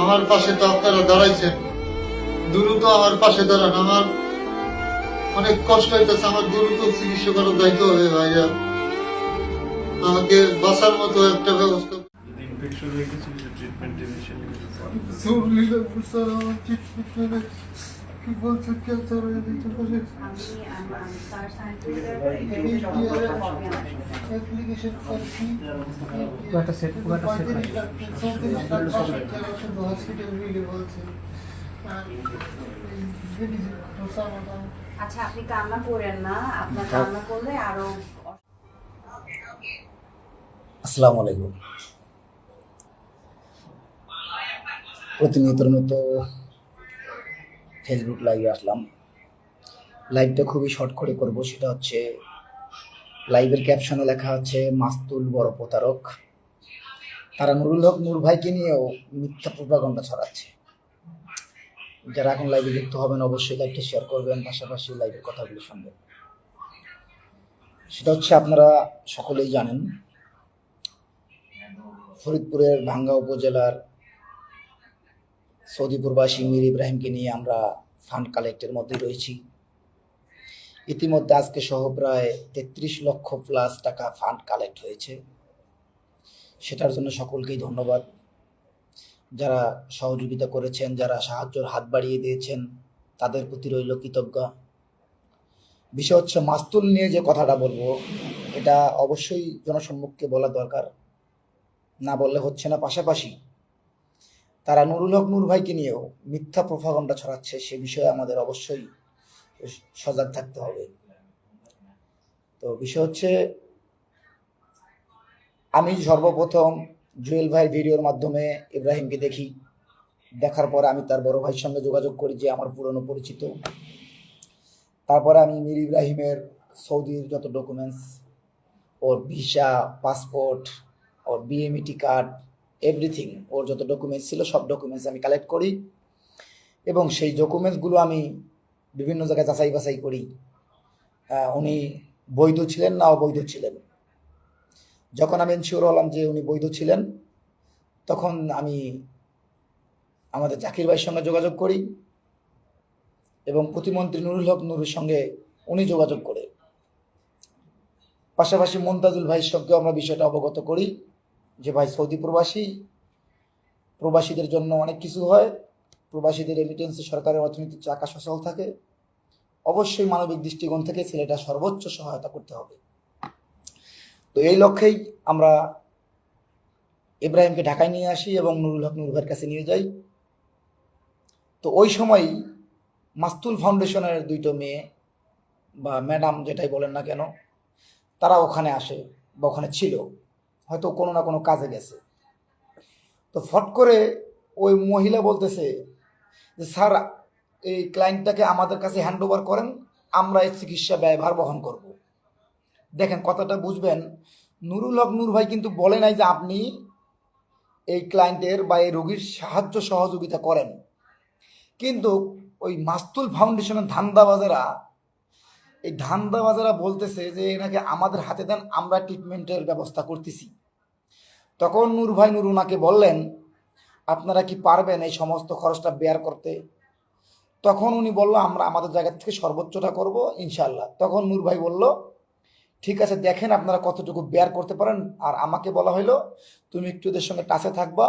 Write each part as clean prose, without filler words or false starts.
আমার পাশে তো আপনারা দাঁড়াইছেন, দ্রুত আমার পাশে দাঁড়ান। আমার অনেক কষ্ট হইতেছে, আমার দ্রুত চিকিৎসা করার দায়িত্ব হবে ভাইয়া। আমাকে বাঁচার মতো একটা ব্যবস্থা। ইনফেকশন হয়ে গেছে, কিছু ট্রিটমেন্ট ইনিশিয়ালি কিছু কি বলছে, ক্যান্সার হয়ে গেছে। আচ্ছা, আপনি কান্না করেন না, আপনার কান্না করলে আরো। আসসালামু আলাইকুম। প্রতিনিয়তের মতো ফেসবুক লাইভে আসলাম। লাইভটা খুবই শর্ট করে করব। সেটা হচ্ছে, লাইভের ক্যাপশনে লেখা আছে মাস্তুল বড় প্রতারক। তারা নুরুল হক নূর ভাইকে নিয়েও মিথ্যা প্রোপাগান্ডা ছড়াচ্ছে। যারা এখন লাইভে যুক্ত হবেন অবশ্যই লাইভটা শেয়ার করবেন, পাশাপাশি লাইভের কথাগুলো শুনবেন। সেটা হচ্ছে, আপনারা সকলেই জানেন ফরিদপুরের ভাঙ্গা উপজেলার সৌদি প্রবাসী মীর ইব্রাহিমকে নিয়ে আমরা ফান্ড কালেক্টের মধ্যে রয়েছি। ইতিমধ্যে আজকে সহ প্রায় 33 লক্ষ প্লাস টাকা ফান্ড কালেক্ট হয়েছে। সেটার জন্য সকলকেই ধন্যবাদ। যারা সহযোগিতা করেছেন, যারা সাহায্যের হাত বাড়িয়ে দিয়েছেন, তাদের প্রতি রইল কৃতজ্ঞ। বিষয় হচ্ছে, মাস্তুল নিয়ে যে কথাটা বলবো, এটা অবশ্যই জনসম্মুখে বলা দরকার, না বললে হচ্ছে না। পাশাপাশি তারা নুরুল হক নূর ভাইকে নিয়েও মিথ্যা প্রোপাগান্ডা ছড়াচ্ছে, সে বিষয়ে আমাদের অবশ্যই সজাগ থাকতে হবে। তো বিষয় হচ্ছে, আমি সর্বপ্রথম জুয়েল ভাইয়ের ভিডিওর মাধ্যমে ইব্রাহিমকে দেখি। দেখার পরে আমি তার বড় ভাইয়ের সঙ্গে যোগাযোগ করি, যে আমার পুরনো পরিচিত। তারপরে আমি মীর ইব্রাহিমের সৌদির যত ডকুমেন্টস, ওর ভিসা, পাসপোর্ট, ওর বিএমইটি কার্ড, এভরিথিং, ওর যত ডকুমেন্টস ছিল সব ডকুমেন্টস আমি কালেক্ট করি, এবং সেই ডকুমেন্টসগুলো আমি বিভিন্ন জায়গায় যাচাই বাছাই করি উনি বৈধ ছিলেন না অবৈধ ছিলেন। যখন আমি এনশিওর হলাম যে উনি বৈধ ছিলেন, তখন আমি আমাদের জাকির ভাইয়ের সঙ্গে যোগাযোগ করি, এবং প্রতিমন্ত্রী নুরুল হক নূরের সঙ্গে উনি যোগাযোগ করে, পাশাপাশি মন্তাজুল ভাইয়ের সঙ্গে আমরা বিষয়টা অবগত করি যে ভাই সৌদি প্রবাসী, প্রবাসীদের জন্য অনেক কিছু হয়, প্রবাসীদের রেমিটেন্সে সরকারের অর্থনৈতিক চাকা সচল থাকে, অবশ্যই মানবিক দৃষ্টিকোণ থেকে ছেলেটা সর্বোচ্চ সহায়তা করতে হবে। তো এই লক্ষ্যেই আমরা ইব্রাহিমকে ঢাকায় নিয়ে আসি এবং নুরুল হক নূর ভাইয়ের কাছে নিয়ে যাই। তো ওই সময় মাস্তুল ফাউন্ডেশনের দুইটো মেয়ে বা ম্যাডাম, যেটাই বলেন না কেন, তারা ওখানে আসে বা ওখানে ছিল, হয়তো কোনো না কোনো কাজে গেছে। তো ফট করে ওই মহিলা বলতেছে যে, স্যার, এই ক্লায়েন্টটাকে আমাদের কাছে হ্যান্ড ওভার করেন, আমরা এই চিকিৎসা ব্যয়ভার বহন করব। দেখেন, কথাটা বুঝবেন, নুরুল হক নূর ভাই কিন্তু বলে নাই যে আপনি এই ক্লায়েন্টের বা এই রোগীর সাহায্য সহযোগিতা করেন। কিন্তু ওই মাস্তুল ফাউন্ডেশনের ধান্দাবাজেরা বলতেছে যে এনাকে আমাদের হাতে দেন, আমরা ট্রিটমেন্টের ব্যবস্থা করতেছি। তখন নূর ভাই ওনাকে বললেন, আপনারা কি পারবেন এই সমস্ত খরচটা বেয়ার করতে? তখন উনি বলল, আমরা আমাদের জায়গা থেকে সর্বোচ্চটা করব ইনশাল্লাহ। তখন নূর ভাই বলল, ঠিক আছে, দেখেন আপনারা কতটুকু বেয়ার করতে পারেন। আর আমাকে বলা হলো, তুমি একটু ওদের সঙ্গে টাচে থাকবা,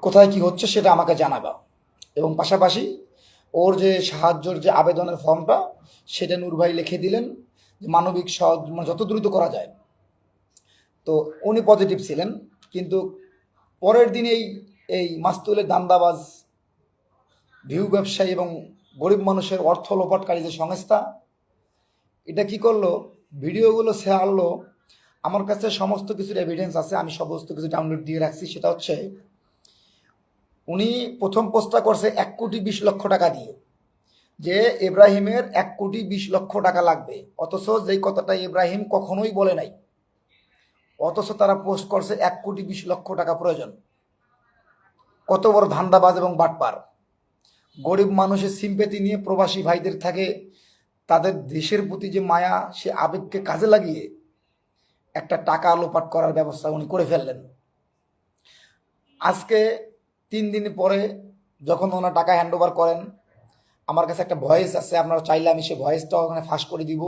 কোথায় কি হচ্ছে সেটা আমাকে জানাবা, এবং পাশাপাশি ওর যে সাহায্যের যে আবেদনের ফর্মটা, সেটা নূর ভাই লিখে দিলেন, যে মানবিক সহজ যত দ্রুত করা যায়। তো উনি পজিটিভ ছিলেন। কিন্তু পরের দিনেই এই মাস্তুলের দান্দাবাজ, ভিউ ব্যবসায়ী এবং গরিব মানুষের অর্থ লোপাটকারী যে সংস্থা, এটা কি করলো, ভিডিওগুলো ছাড়লো। আমার কাছে সমস্ত কিছুর এভিডেন্স আছে, আমি সমস্ত কিছু ডাউনলোড দিয়ে রাখছি। সেটা হচ্ছে, উনি প্রথম পোস্টটা করছে 1,20,00,000 টাকা দিয়ে, যে ইব্রাহিমের 1,20,00,000 টাকা লাগবে, অথচ যেই কথাটা ইব্রাহিম কখনোই বলে নাই, অথচ তারা পোস্ট করছে 1,20,00,000 টাকা প্রয়োজন। কত বড় ধান্দাবাজ এবং বাটপার! গরিব মানুষের সিম্পেথি নিয়ে প্রবাসী ভাইদের থাকে, তাদের দেশের প্রতি যে মায়া, সে আবেগকে কাজে লাগিয়ে একটা টাকা লোপাট করার ব্যবস্থা উনি করে ফেললেন। আজকে 3 দিন পরে যখন ওনার টাকা হ্যান্ড ওভার করেন, আমার কাছে একটা ভয়েস আছে, আপনারা চাইলে আমি সেই ভয়েসটা ওখানে ফাঁস করে দিব।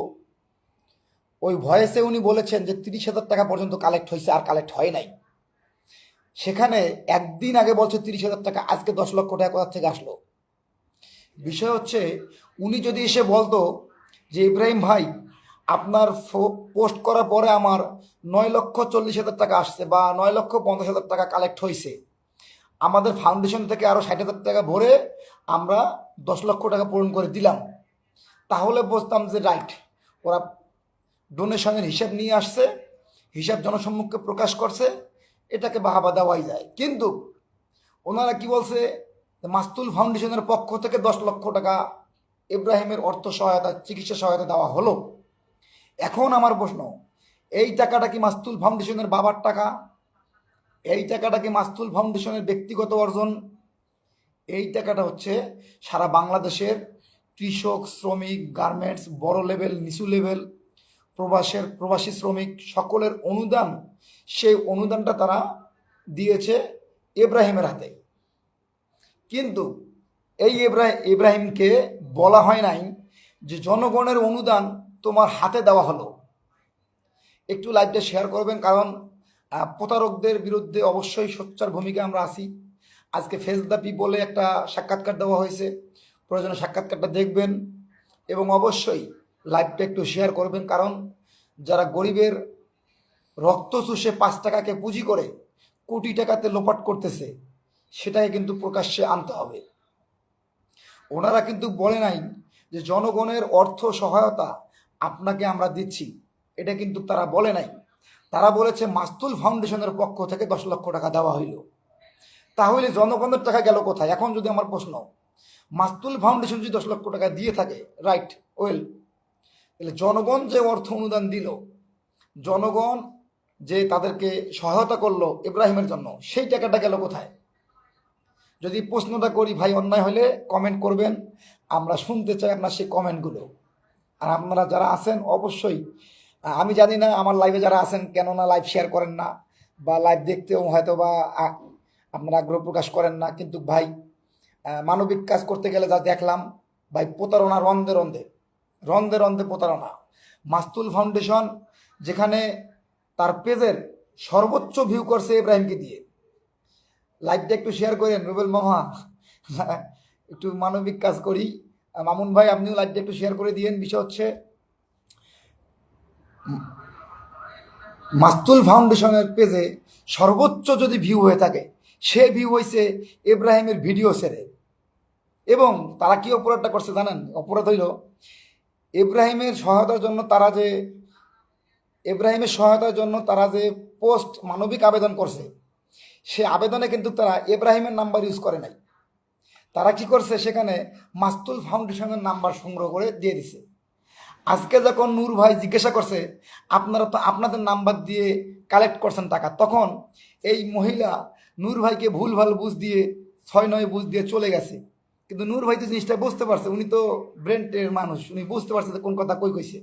ওই ভয়েসে উনি বলেছেন যে 30,000 টাকা পর্যন্ত কালেক্ট হয়েছে, আর কালেক্ট হয় নাই। সেখানে একদিন আগে বলছে 30,000 টাকা, আজকে 10 লক্ষ টাকা কোথা থেকে আসলো? বিষয় হচ্ছে উনি যদি এসে বলতো যে ইব্রাহিম ভাই আপনার পোস্ট করার পরে আমার 9,40,000 টাকা আসছে বা 9,50,000 টাকা কালেক্ট হয়েছে, আমাদের ফাউন্ডেশন থেকে আরও 60,000 টাকা ভরে আমরা 10 লক্ষ টাকা পূরণ করে দিলাম, তাহলে বুঝতাম যে রাইট, ওরা ডোনেশনের হিসাব নিয়ে আসছে, হিসাব জনসম্মুখে প্রকাশ করছে, এটাকে বাহাবা দেওয়াই যায়। কিন্তু ওনারা কি বলছে, মাস্তুল ফাউন্ডেশনের পক্ষ থেকে 10 লক্ষ টাকা ইব্রাহিমের অর্থ সহায়তা, চিকিৎসা সহায়তা দেওয়া হলো। এখন আমার প্রশ্ন, এই টাকাটা কি মাস্তুল ফাউন্ডেশনের বাবার টাকা? এই টাকাটা কি মাস্তুল ফাউন্ডেশনের ব্যক্তিগত অর্জন? এই টাকাটা হচ্ছে সারা বাংলাদেশের কৃষক, শ্রমিক, গার্মেন্টস, বড় লেভেল, নিচু লেভেল, প্রবাসী শ্রমিক সকলের অনুদান। সেই অনুদানটা তারা দিয়েছে ইব্রাহিমের হাতে। কিন্তু এই ইব্রাহিমকে বলা হয় নাই যে জনগণের অনুদান তোমার হাতে দেওয়া হলো। একটু লাইভটা শেয়ার করবেন, কারণ প্রতারকদের বিরুদ্ধে অবশ্যই সোচ্চার ভূমিকা আমরা আছি। আজকে ফেস দ্য পিপলে একটা সাক্ষাৎকার দেওয়া হয়েছে, প্রয়োজনে সাক্ষাৎকারটা দেখবেন এবং অবশ্যই লাইভটা একটু শেয়ার করবেন, কারণ যারা গরিবের রক্ত চুষে 5 টাকাকে পুঁজি করে কোটি টাকাতে লোপাট করতেছে, সেটাকে কিন্তু প্রকাশ্যে আনতে হবে। ওনারা কিন্তু বলে নাই যে জনগণের অর্থ সহায়তা আপনাকে আমরা দিচ্ছি, এটা কিন্তু তারা বলে নাই। তারা বলেছে মাস্তুল ফাউন্ডেশনের পক্ষ থেকে 10 লক্ষ টাকা দেওয়া হইল। তাহলে জনগণের টাকা গেল কোথায়? এখন যদি আমার প্রশ্ন, মাস্তুল ফাউন্ডেশন যদি 10 লক্ষ টাকা দিয়ে থাকে, রাইট, ওয়েল, তাহলে জনগণ যে অর্থ অনুদান দিল, জনগণ যে তাদেরকে সহায়তা করলো ইব্রাহিমের জন্য, সেই টাকাটা গেল কোথায়? যদি প্রশ্নটা করি ভাই, অন্যায় হলে কমেন্ট করবেন, আমরা শুনতে চাই আপনার সেই কমেন্টগুলো। আর আপনারা যারা আছেন অবশ্যই, আমি জানি না আমার লাইভে যারা আছেন কেন না লাইভ শেয়ার করেন না, বা লাইভ দেখতেও হয়তো বা আপনারা আগ্রহ প্রকাশ করেন না, কিন্তু ভাই মানবিক কাজ করতে গেলে যা দেখলাম ভাই, প্রতারণা রন্ধে রন্ধে রন্ধে রন্ধে প্রতারণা। মাস্তুল ফাউন্ডেশন যেখানে তার পেজের সর্বোচ্চ ভিউ করছে ইব্রাহিমকে দিয়ে। লাইভটা একটু শেয়ার করেন রুবেল মামা, একটু মানবিক কাজ করি। মামুন ভাই আপনিও লাইভটা একটু শেয়ার করে দিয়েন। বিষয় হচ্ছে মাস্তুল ফাউন্ডেশনের পেজে সর্বোচ্চ যদি ভিউ হয়ে থাকে, সে ভিউ হয়েছে ইব্রাহিমের ভিডিও ছেড়ে। এবং তারা কি অপরাধটা করছে জানেন? অপরাধ হইল ইব্রাহিমের সহায়তার জন্য তারা যে পোস্ট মানবিক আবেদন করছে, সে আবেদনে কিন্তু তারা ইব্রাহিমের নাম্বার ইউজ করে নাই। তারা কি করছে, সেখানে মাস্তুল ফাউন্ডেশনের নাম্বার সংগ্রহ করে দিয়ে দিছে। আজকে যখন নূর ভাই জিজ্ঞাসা করছে আপনারা তো আপনাদের নাম্বার দিয়ে কালেক্ট করছেন টাকা, তখন এই মহিলা নূর ভাইকে ভুলভাল বুঝ দিয়ে 6-9 বুঝ দিয়ে চলে গেছে। কিন্তু নূর ভাই তো জিনিসটা বুঝতে পারছে, উনি তো ব্রেন্টের মানুষ, উনি বুঝতে পারছে যে কোন কথা কই কইছে।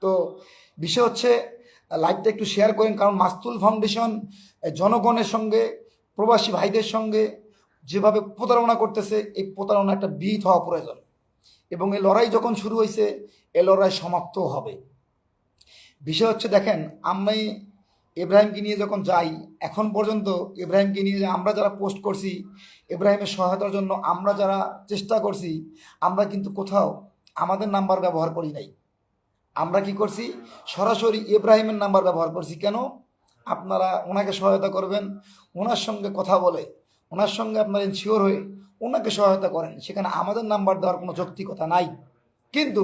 তো বিষয় হচ্ছে লাইভটা একটু শেয়ার করেন, কারণ মাস্তুল ফাউন্ডেশন জনগণের সঙ্গে, প্রবাসী ভাইদের সঙ্গে যেভাবে প্রতারণা করতেছে, এই প্রতারণা একটা বিহিত হওয়া প্রয়োজন। এবং এই লড়াই যখন শুরু হয়েছে, এই লড়াই সমাপ্ত হবে। বিষয় হচ্ছে দেখেন, আমি ইব্রাহিমকে নিয়ে যখন যাই, এখন পর্যন্ত ইব্রাহিমকে নিয়ে আমরা যারা পোস্ট করছি, ইব্রাহিমের সহায়তার জন্য আমরা যারা চেষ্টা করছি, আমরা কিন্তু কোথাও আমাদের নাম্বার ব্যবহার করি নাই। আমরা কি করছি, সরাসরি ইব্রাহিমের নাম্বার ব্যবহার করছি। কেন? আপনারা ওনাকে সহায়তা করবেন, ওনার সঙ্গে কথা বলে, ওনার সঙ্গে আপনারা ইনশিওর হয়ে ওনাকে সহায়তা করেন, সেখানে আমাদের নাম্বার দেওয়ার কোনো যৌক্তিকতা নাই। কিন্তু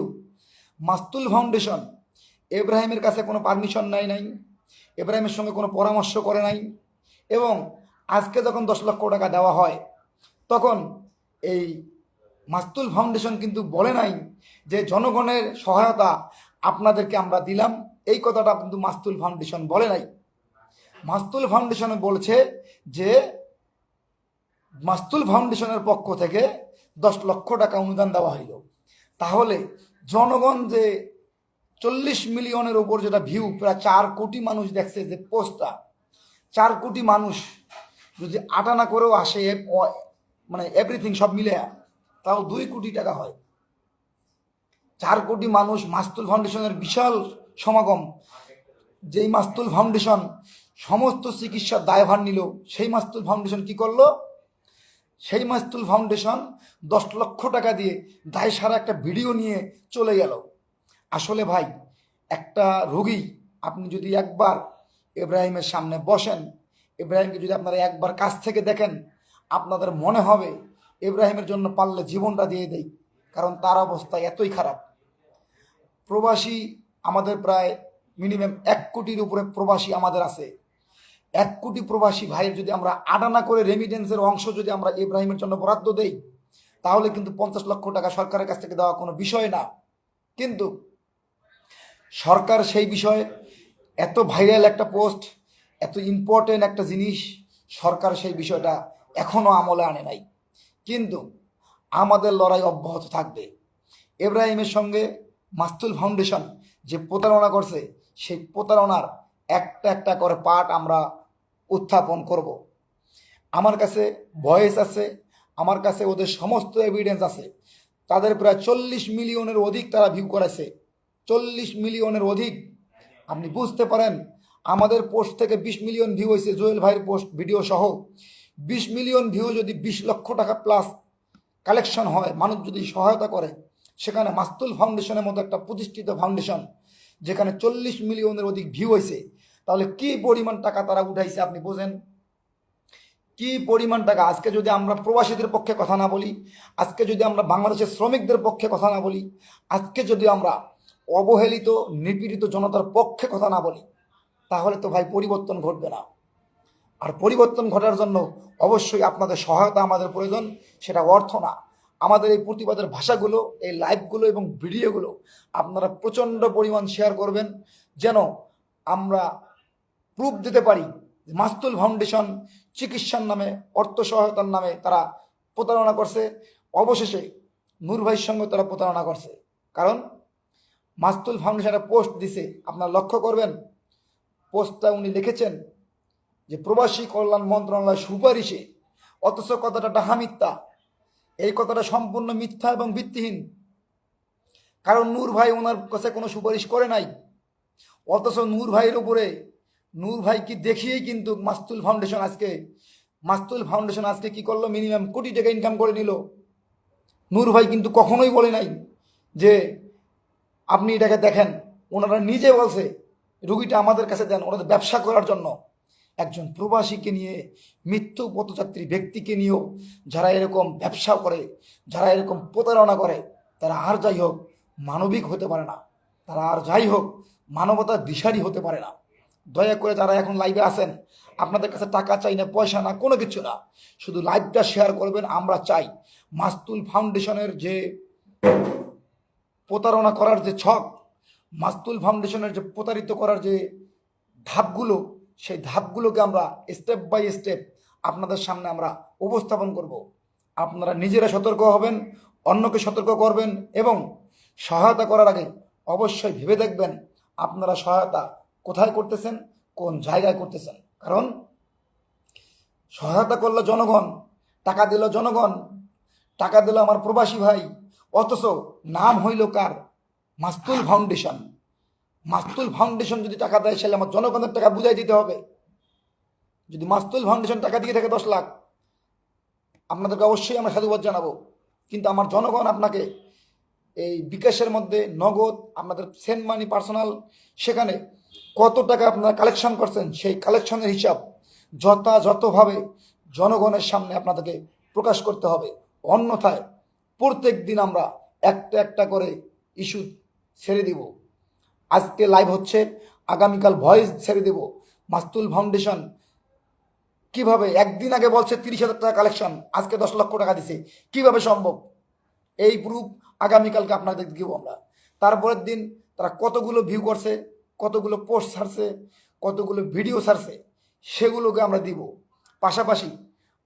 মাস্তুল ফাউন্ডেশন ইব্রাহিমের কাছে কোনো পারমিশন নাই, ইব্রাহিমের সঙ্গে কোনো পরামর্শ করে নাই। এবং আজকে যখন 10 লক্ষ টাকা দেওয়া হয়, তখন এই মাস্তুল ফাউন্ডেশন কিন্তু বলে নাই যে জনগণের সহায়তা আপনাদেরকে আমরা দিলাম। এই কথাটা কিন্তু মাস্তুল ফাউন্ডেশন বলে নাই। মাস্তুল ফাউন্ডেশন বলছে যে মাস্তুল ফাউন্ডেশনের পক্ষ থেকে 10 লক্ষ টাকা অনুদান দেওয়া হইল। তাহলে জনগণ যে 40 মিলিয়নের উপর যেটা ভিউ, প্রায় 4 কোটি মানুষ দেখছে যে পোস্টটা, 4 কোটি মানুষ যদি আটানা করেও আসে মানে এভরিথিং সব মিলে তাও 2 কোটি টাকা হয়। 4 কোটি মানুষ মাস্তুল ফাউন্ডেশনের বিশাল সমাগম, যেই মাস্তুল ফাউন্ডেশন সমস্ত চিকিৎসার দায়ভার নিল, সেই মাস্তুল ফাউন্ডেশন কি করলো? সেই মাস্তুল ফাউন্ডেশন 10 লক্ষ টাকা দিয়ে দায় সারা একটা ভিডিও নিয়ে চলে গেল। আসলে ভাই, একটা রোগী আপনি যদি একবার ইব্রাহিমের সামনে বসেন, ইব্রাহিমকে যদি আপনারা একবার কাছ থেকে দেখেন, আপনাদের মনে হবে ইব্রাহিমের জন্য পারলে জীবনটা দিয়ে দেই, কারণ তার অবস্থা এতই খারাপ। প্রবাসী আমাদের প্রায় মিনিমাম 1 কোটির উপরে প্রবাসী আমাদের আছে। 1 কোটি প্রবাসী ভাইয়ের যদি আমরা আটানা করে রেমিটেন্সের অংশ যদি আমরা ইব্রাহিমের জন্য বরাদ্দ দেই, তাহলে কিন্তু 50 লক্ষ টাকা সরকারের কাছ থেকে দেওয়া কোনো বিষয় না। কিন্তু সরকার সেই বিষয়ে, এত ভাইরাল একটা পোস্ট, এত ইম্পর্টেন্ট একটা জিনিস, সরকার সেই বিষয়টা এখনও আমলে আনে নাই। কিন্তু আমাদের লড়াই অব্যাহত থাকবে। ইব্রাহিমের সঙ্গে মাস্তুল ফাউন্ডেশন যে প্রতারণা করছে, সেই প্রতারণার একটা একটা করে পার্ট আমরা উত্থাপন করব। আমার কাছে ভয়েস আছে, আমার কাছে ওদের সমস্ত এভিডেন্স আছে। তাদের প্রায় 40 মিলিয়নের অধিক তারা ভিউ করেছে, 40 মিলিয়নের অধিক। আপনি বুঝতে পারেন, আমাদের পোস্ট থেকে 20 মিলিয়ন ভিউ হয়েছে, জুয়েল ভাইয়ের পোস্ট ভিডিও সহ 20 মিলিয়ন ভিউ। যদি 20 লক্ষ টাকা প্লাস কালেকশন হয়, মানুষ যদি সহায়তা করে, সেখানে মাস্তুল ফাউন্ডেশনের মতো একটা প্রতিষ্ঠিত ফাউন্ডেশন যেখানে 40 মিলিয়নের অধিক ভিউ হয়েছে, তাহলে কি পরিমাণ টাকা তারা উঠাইছে আপনি বোঝেন? কি পরিমাণ টাকা! আজকে যদি আমরা প্রবাসীদের পক্ষে কথা না বলি, আজকে যদি আমরা বাংলাদেশের শ্রমিকদের পক্ষে কথা না বলি, আজকে যদি আমরা অবহেলিত নিপীড়িত জনতার পক্ষে কথা না বলি, তাহলে তো ভাই পরিবর্তন ঘটবে না। আর পরিবর্তন ঘটার জন্য অবশ্যই আপনাদের সহায়তা আমাদের প্রয়োজন, সেটা অর্থ না। আমাদের এই প্রতিবাদের ভাষাগুলো, এই লাইভগুলো এবং ভিডিওগুলো আপনারা প্রচণ্ড পরিমাণ শেয়ার করবেন, যেন আমরা প্রুফ দিতে পারি মাস্তুল ফাউন্ডেশন চিকিৎসার নামে, অর্থ সহায়তার নামে তারা প্রতারণা করছে। অবশেষে নূর ভাইয়ের সঙ্গে তারা প্রতারণা করছে। কারণ মাস্তুল ফাউন্ডেশন একটা পোস্ট দিছে, আপনারা লক্ষ্য করবেন, পোস্টটা উনি লিখেছেন যে প্রবাসী কল্যাণ মন্ত্রণালয়ের সুপারিশে, অথচ কথাটা ডাহা মিথ্যা। এই কথাটা সম্পূর্ণ মিথ্যা এবং ভিত্তিহীন। কারণ নূর ভাই ওনার কাছে কোনো সুপারিশ করে নাই, অথচ নূর ভাইয়ের উপরে, নূর ভাইকে দেখিয়েই কিন্তু মাস্তুল ফাউন্ডেশন আজকে কি করলো? মিনিমাম কোটি টাকা ইনকাম করে নিল। নূর ভাই কিন্তু কখনোই বলে নাই যে আপনি এটাকে দেখেন। ওনারা নিজে বলছে রুগীটা আমাদের কাছে দেন, ওনাদের ব্যবসা করার জন্য। একজন প্রবাসীকে নিয়ে, মৃত্যু পথযাত্রী ব্যক্তিকে নিয়েও যারা এরকম ব্যবসা করে, যারা এরকম প্রতারণা করে, তারা আর যাই হোক মানবিক হতে পারে না, তারা আর যাই হোক মানবতার দিশারি হতে পারে না। দয়া করে যারা এখন লাইভে আছেন, আপনাদের কাছে টাকা চাই না, পয়সা না, কোনো কিছু না, শুধু লাইভটা শেয়ার করবেন। আমরা চাই মাস্তুল ফাউন্ডেশনের যে প্রতারণা করার যে ছক, মাস্তুল ফাউন্ডেশনের যে প্রতারিত করার যে ধাপগুলো, সেই ধাপগুলোকে আমরা স্টেপ বাই স্টেপ আপনাদের সামনে আমরা উপস্থাপন করব। আপনারা নিজেরা সতর্ক হবেন, অন্যকে সতর্ক করবেন, এবং সহায়তা করার আগে অবশ্যই ভেবে দেখবেন আপনারা সহায়তা কোথায় করতেছেন, কোন জায়গায় করতেছেন। কারণ সহায়তা করলো জনগণ, টাকা দিল জনগণ, টাকা দিল আমার প্রবাসী ভাই, অথচ নাম হইল কার? মাস্তুল ফাউন্ডেশন। মাস্তুল ফাউন্ডেশন যদি টাকা দেয়, সেটা আমার জনগণের টাকা বুঝাই দিতে হবে। যদি মাস্তুল ফাউন্ডেশন টাকা দিয়ে থাকে 10 লাখ, আপনাদেরকে অবশ্যই আমরা সাধুবাদ জানাবো। কিন্তু আমার জনগণ আপনাকে এই বিকাশের মধ্যে নগদ, আপনাদের সেন্ড মানি পার্সোনাল, সেখানে কত টাকা আপনারা কালেকশন করছেন, সেই কালেকশনের হিসাব যথাযথভাবে জনগণের সামনে আপনাদেরকে প্রকাশ করতে হবে। অন্যথায় প্রত্যেক দিন আমরা একটা একটা করে ইস্যু ছেড়ে দিব। আজকে লাইভ হচ্ছে, আগামীকাল ভয়েস ছেড়ে দেব। মাস্তুল ফাউন্ডেশন কিভাবে একদিন আগে বলছে 30,000 টাকা কালেকশন, আজকে 10 লক্ষ টাকা দিছে, কিভাবে সম্ভব? এই প্রুফ আগামীকালকে আপনাদের দিব আমরা। তারপরের দিন তারা কতগুলো ভিউ করছে, কতগুলো পোস্ট ছাড়ছে, কতগুলো ভিডিও ছাড়ছে, সেগুলোকে আমরা দিব। পাশাপাশি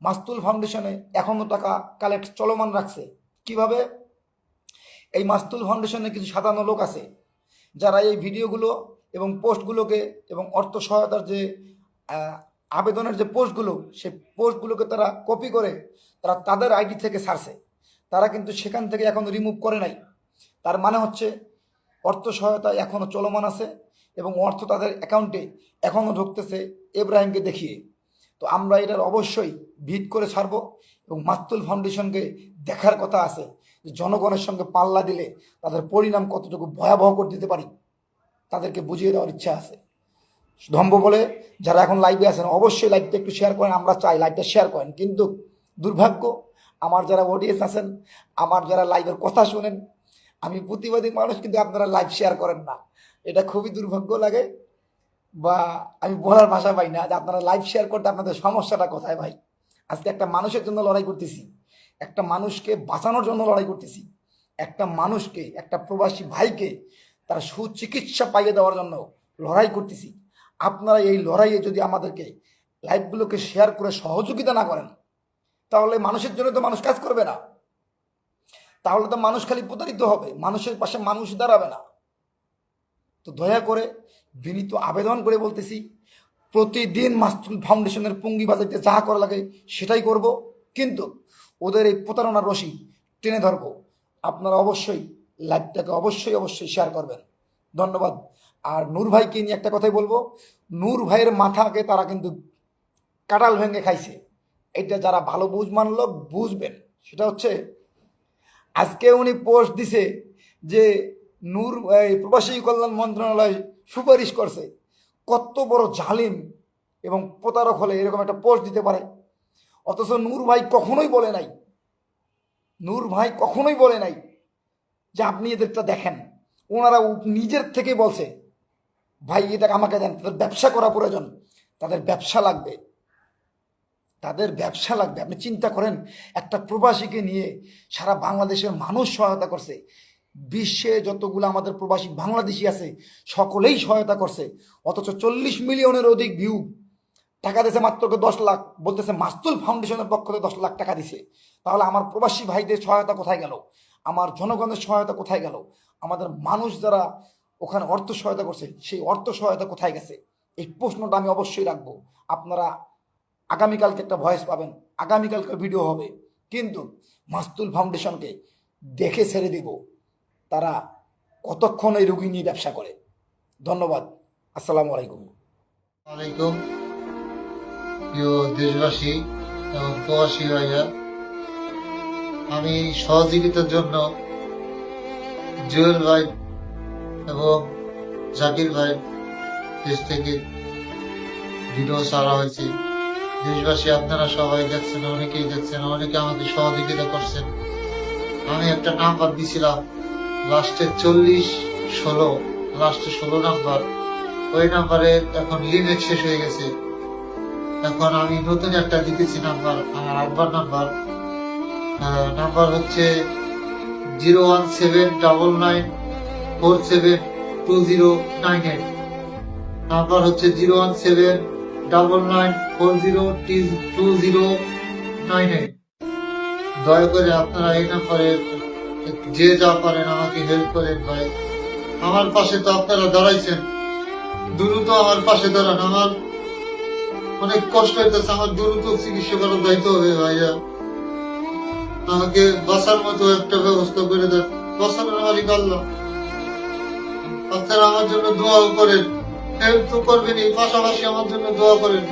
মাস্তুল ফাউন্ডেশনে এখনও টাকা কালেক্ট চলমান রাখছে। কিভাবে? এই মাস্তুল ফাউন্ডেশনে কিছু সাধারণ লোক আছে যারা এই ভিডিওগুলো এবং পোস্টগুলোকে এবং অর্থ সহায়তার যে আবেদনের যে পোস্টগুলো, সেই পোস্টগুলোকে তারা কপি করে তারা তাদের আইডি থেকে ছাড়ছে। তারা কিন্তু সেখান থেকে এখন রিমুভ করে নাই। তার মানে হচ্ছে অর্থ সহায়তা এখনও চলমান আছে এবং অর্থ তাদের অ্যাকাউন্টে এখনও ঢুকতেছে ইব্রাহিমকে দেখিয়ে। তো আমরা এটার অবশ্যই ভিড করে ছাড়বো এবং মাতুল ফাউন্ডেশনকে দেখার কথা আছে যে জনগণের সঙ্গে পাল্লা দিলে তাদের পরিণাম কতটুকু ভয়াবহ করে দিতে পারি, তাদেরকে বুঝিয়ে দেওয়ার ইচ্ছা আছে। ধম্ব বলে যারা এখন লাইভে আছেন অবশ্যই লাইভটা একটু শেয়ার করেন, আমরা চাই লাইভটা শেয়ার করেন। কিন্তু দুর্ভাগ্য, আমার যারা অডিয়েন্স আছেন, আমার যারা লাইভের কথা শোনেন, আমি প্রতিবাদী মানুষ, কিন্তু আপনারা লাইভ শেয়ার করেন না। এটা খুবই দুর্ভাগ্য লাগে, বা আমি বলার ভাষা পাই না যে আপনারা লাইভ শেয়ার করতে আপনাদের সমস্যাটা কোথায় ভাই। আজকে একটা মানুষের জন্য লড়াই করতেছি, একটা মানুষকে বাঁচানোর জন্য লড়াই করতেছি, একটা মানুষকে, একটা প্রবাসী ভাইকে তার সুচিকিৎসা পাইয়ে দেওয়ার জন্য লড়াই করতেছি। আপনারা এই লড়াইয়ে যদি আমাদেরকে লাইভগুলোকে শেয়ার করে সহযোগিতা না করেন, তাহলে মানুষের জন্য তো মানুষ কাজ করবে না, তাহলে তো মানুষ খালি প্রতারিত হবে, মানুষের পাশে মানুষ দাঁড়াবে না। তো দয়া করে বিনীত আবেদন করে বলতেছি, প্রতিদিন মাতুল ফাউন্ডেশনের পুঙ্গি বাজাইতে যা করা লাগে সেটাই করব, কিন্তু ওদের এই প্রতারণার রশি টেনে ধরবো। আপনারা অবশ্যই লাইভটাকে অবশ্যই শেয়ার করবেন। ধন্যবাদ। আর নূর ভাইকে নিয়ে একটা কথাই বলবো, নূর ভাইয়ের মাথাকে তারা কিন্তু কাটাল ভেঙে খাইছে। এটা যারা ভালো বুঝ মানলো বুঝবেন। সেটা হচ্ছে আজকে উনি পোস্ট দিছে যে নূর প্রবাসী কল্যাণ মন্ত্রণালয় সুপারিশ করছে। কত বড় জালিম এবং প্রতারক হলে এরকম একটা পোস্ট দিতে পারে? অথচ নূর ভাই কখনোই বলে নাই, নূর ভাই কখনোই বলে নাই যে আপনি এদেরটা দেখেন। ওনারা নিজের থেকে বলছে ভাই এটা আমাকে দেন, তাদের ব্যবসা করা প্রয়োজন, তাদের ব্যবসা লাগবে, তাদের ব্যবসা লাগবে। আপনি চিন্তা করেন, একটা প্রবাসীকে নিয়ে সারা বাংলাদেশের মানুষ সহায়তা করছে, বিশ্বে যতগুলো আমাদের প্রবাসী বাংলাদেশি আছে সকলেই সহায়তা করছে, অথচ 40 মিলিয়নের অধিক ভিউ, টাকা দিয়েছে মাত্র 10 লাখ, বলতেছে মাতুল ফাউন্ডেশনের পক্ষ থেকে 10 লাখ টাকা দিছে। তাহলে আমার প্রবাসী ভাইদের সহায়তা কোথায় গেল? আমার জনগণের সহায়তা কোথায় গেল? আমাদের মানুষ যারা ওখানে অর্থ সহায়তা করছে সেই অর্থ সহায়তা কোথায় গেছে? এই প্রশ্নটা আমি অবশ্যই রাখবো। আপনারা আগামীকালকে একটা ভয়েস পাবেন, আগামীকালকে ভিডিও হবে, কিন্তু মাতুল ফাউন্ডেশনকে দেখে ছেড়ে দিব তারা কতক্ষণ এই রোগী নিয়ে ব্যবসা করে। ধন্যবাদ। আসসালামু আলাইকুম। ওয়ালাইকুম। প্রিয় দেশবাসী এবং প্রবাসী ভাইয়া, আমি সহযোগিতার জন্য জুয়েল ভাই এবং জাকির ভাই দেশ থেকে ভিডিও ছাড়া হয়েছে। দেশবাসী আপনারা সবাই দেখছেন, অনেকেই দেখছেন, অনেকে আমাকে সহযোগিতা করছেন। আমি একটা নাম্বার দিছিলাম লাস্টে 40-16, লাস্টে 16 নাম্বার, ওই নাম্বারে এখন লিমিট শেষ হয়ে গেছে। এখন আমি নতুন একটা দিতেছি নাম্বার, আমার আব্বার নাম্বার। নাম্বার হচ্ছে 01799472098। নাম্বার হচ্ছে 01799402098। দয়া করে আপনারা এই নাম্বারে যে যা পারেন আমাকে হেল্প করেন ভাই। আমার পাশে তো আপনারা দাঁড়াইছেন, দ্রুত আমার পাশে দাঁড়ান। আমার অনেক কষ্ট হইতেছে, আমার দ্রুত চিকিৎসা করার দায়িত্ব হবে ভাইয়া। আমাকে বাঁচার মতো একটা ব্যবস্থা করে দেন, বাঁচানোর মালিক আল্লাহ। আপনারা আমার জন্য দোয়াও করেন, হেল্প তো করবেনই, পাশাপাশি আমার জন্য দোয়া করেন।